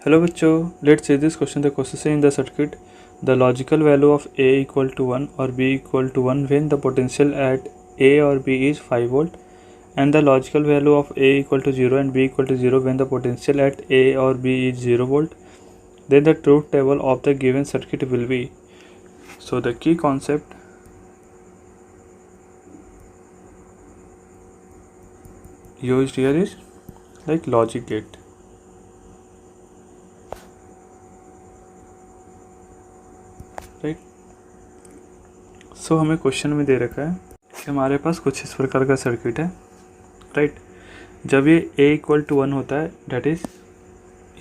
Hello बच्चों, let's see this question. The question says in the circuit the logical value of A equal to 1 और B equal to 1 when the potential at A और B is 5 volt and the logical value of A equal to 0 and B equal to 0 when the potential at A or B is 0 volt, then the truth table of the given circuit will be. So the key concept used here is like logic gate. Right. So हमें question में दे रखा है कि हमारे पास कुछ इस प्रकार का सर्किट है. राइट. जब ये A इक्वल टू 1 होता है डेट इज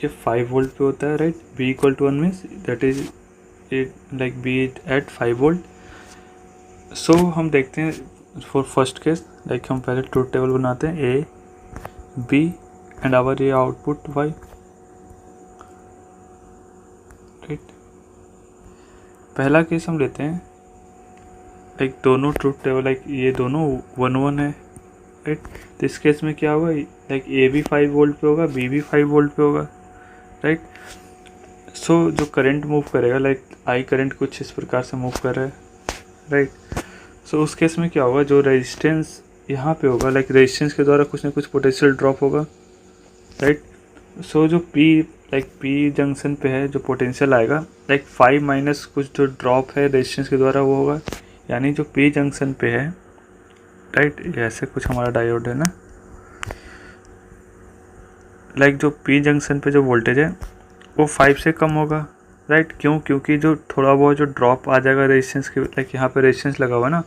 ये 5 वोल्ट पे होता है. Right. B equal to 1 means that is like B at 5 volt. So हम देखते हैं फॉर फर्स्ट केस लाइक हम पहले ट्रूथ टेबल बनाते हैं A B एंड आवर ये आउटपुट Y. राइट. पहला केस हम लेते हैं लाइक दोनों ट्रूथ टेबल लाइक ये दोनों 1 है. राइट. तो इस केस में क्या होगा लाइक A भी 5 वोल्ट पे होगा B भी 5 वोल्ट पे होगा. राइट. सो जो करंट मूव करेगा लाइक I करंट कुछ इस प्रकार से मूव कर रहा है. राइट. सो उस केस में क्या होगा जो रेजिस्टेंस यहाँ पे होगा लाइक रेजिस्टेंस के द्वारा कुछ ना कुछ पोटेंशियल ड्रॉप होगा. राइट. सो जो P जंक्शन पे है जो पोटेंशियल आएगा लाइक 5 माइनस कुछ जो ड्रॉप है रेजिस्टेंस के द्वारा वो होगा. यानी जो P जंक्शन पे है. राइट. ऐसे कुछ हमारा डायोड है ना. लाइक जो P जंक्शन पे जो वोल्टेज है वो 5 से कम होगा. राइट. क्योंकि जो थोड़ा बहुत जो ड्रॉप आ जाएगा रेजिस्टेंस के लाइक यहाँ पे रेजिस्टेंस लगा हुआ है ना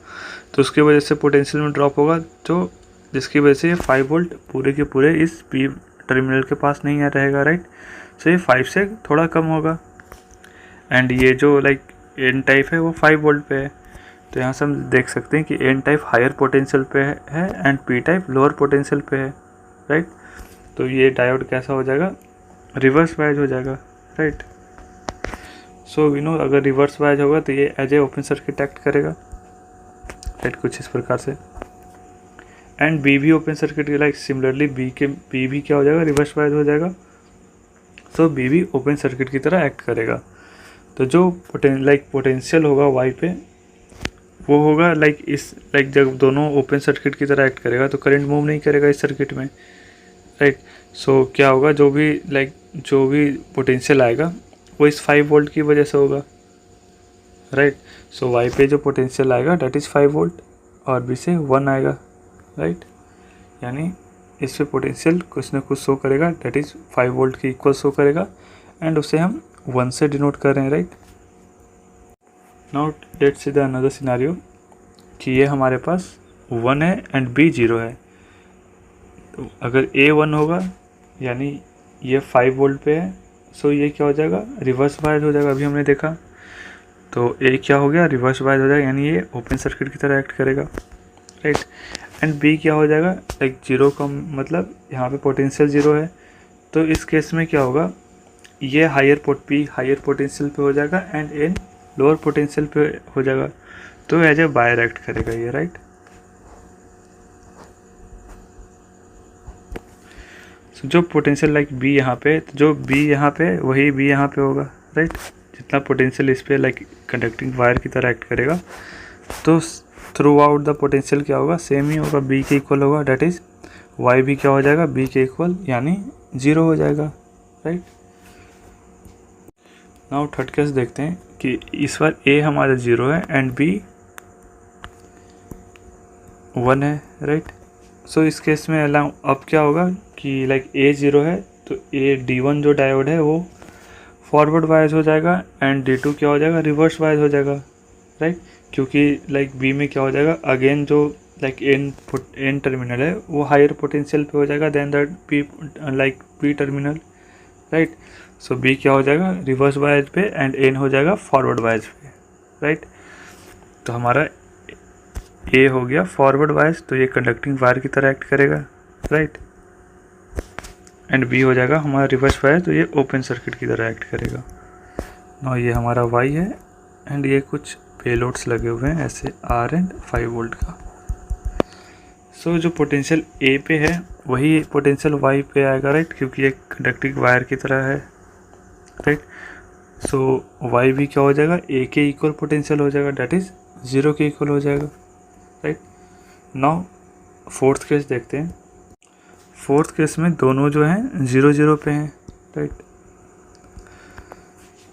तो उसकी वजह से पोटेंशियल में ड्रॉप होगा जो जिसकी वजह से ये 5 वोल्ट पूरे के पूरे इस P टर्मिनल के पास नहीं आ रहेगा. राइट. सो ये 5 से थोड़ा कम होगा. एंड ये जो लाइक N टाइप है वो 5 वोल्ट पे है. तो यहाँ से हम देख सकते हैं कि N टाइप हायर पोटेंशियल पे है and P type lower potential पे है. राइट. तो ये डायोड कैसा हो जाएगा रिवर्स बायज हो जाएगा. राइट. सो वी नो अगर रिवर्स बायज होगा तो ये as a open circuit act करेगा. राइट. कुछ इस प्रकार से. एंड B भी open circuit like similarly B भी क्या हो जाएगा रिवर्स बायज हो जाएगा. सो B भी ओपन सर्किट की तरह एक्ट करेगा. तो जो पोटेंशियल होगा Y पे वो होगा लाइक जब दोनों ओपन सर्किट की तरह एक्ट करेगा तो करंट मूव नहीं करेगा इस सर्किट में. राइट. सो क्या होगा जो भी पोटेंशियल आएगा वो इस 5 वोल्ट की वजह से होगा. राइट. सो Y पे जो पोटेंशियल आएगा डेट इज़ 5 वोल्ट और B से 1 आएगा. राइट. यानी इस पे पोटेंशियल कुछ ना कुछ शो करेगा डेट इज़ 5 वोल्ट के इक्वल शो करेगा एंड उसे हम 1 से डिनोट कर रहे हैं. Right. Now let's see the another scenario कि ये हमारे पास 1 है एंड B 0 है. तो अगर A 1 होगा यानी ये 5 वोल्ट पे है. सो ये क्या हो जाएगा रिवर्स बायस हो जाएगा. अभी हमने देखा तो A क्या हो गया रिवर्स बायस हो जाएगा यानी ये ओपन सर्किट की तरह एक्ट करेगा. राइट. एंड B क्या हो जाएगा लाइक 0 का मतलब यहाँ पे पोटेंशियल 0 है. तो इस केस में क्या होगा ये हायर पोटेंशियल पे हो जाएगा एंड N लोअर पोटेंशियल पे हो जाएगा. तो एज ए बायर एक्ट करेगा ये. राइट. जो पोटेंशियल लाइक B यहाँ पे तो जो B यहाँ पे वही B यहाँ पे होगा. राइट. जितना पोटेंशियल इस पे लाइक कंडक्टिंग वायर की तरह एक्ट करेगा तो थ्रू आउट द पोटेंशियल क्या होगा सेम ही होगा B के इक्वल होगा. डेट इज Y भी क्या हो जाएगा B के इक्वल यानी 0 हो जाएगा. राइट. नाउ थर्ड केस देखते हैं कि इस बार A हमारा 0 है एंड B 1 है. राइट. सो इस केस में अब क्या होगा कि लाइक A 0 है तो A D1 जो डायोड है वो फॉरवर्ड बायस हो जाएगा एंड D2 क्या हो जाएगा रिवर्स बायस हो जाएगा. राइट. क्योंकि लाइक B में क्या हो जाएगा अगेन जो लाइक N टर्मिनल है वो हायर पोटेंशियल पे हो जाएगा then that P terminal. Right. So B क्या हो जाएगा रिवर्स बायस पे एंड N हो जाएगा फॉरवर्ड बायस पे. राइट. तो हमारा A हो गया फॉरवर्ड बायस तो ये कंडक्टिंग वायर की तरह एक्ट करेगा. राइट. एंड B हो जाएगा हमारा रिवर्स बायस तो ये ओपन सर्किट की तरह एक्ट करेगा. ना ये हमारा Y है एंड ये कुछ पेलोड्स लगे हुए हैं ऐसे R एंड 5 वोल्ट का. सो जो पोटेंशियल A पे है वही पोटेंशियल Y पे आएगा. राइट. क्योंकि ये कंडक्टिंग वायर की तरह है. राइट। सो वाई भी क्या हो जाएगा, ए के इक्वल पोटेंशियल हो जाएगा, डेट इज 0 के इक्वल हो जाएगा, राइट। नाउ फोर्थ केस देखते हैं। फोर्थ केस में दोनों जो हैं 0 0 पे हैं, राइट।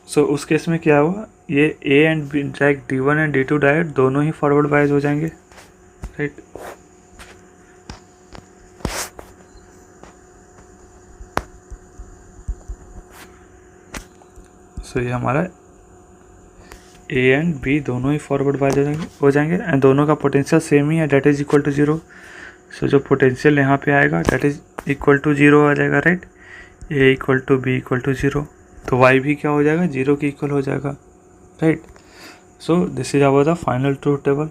सो उस केस में क्या हुआ, ये A and B direct D1 and D2 direct दोनों ही फॉरवर्ड बायस हो जाएंगे, राइट। सो ये हमारा ए एंड बी दोनों ही फॉरवर्ड बायस हो जाएंगे एंड दोनों का पोटेंशियल सेम ही है, that is equal to 0। So जो पोटेंशियल यहाँ पे आएगा डेट इज इक्वल टू 0 आ जाएगा, right. A equal to B equal to 0, तो वाई भी क्या हो जाएगा, 0 के इक्वल हो जाएगा, right. So this is our the final truth table,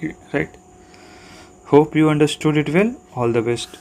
right. Hope you understood it well. All the best.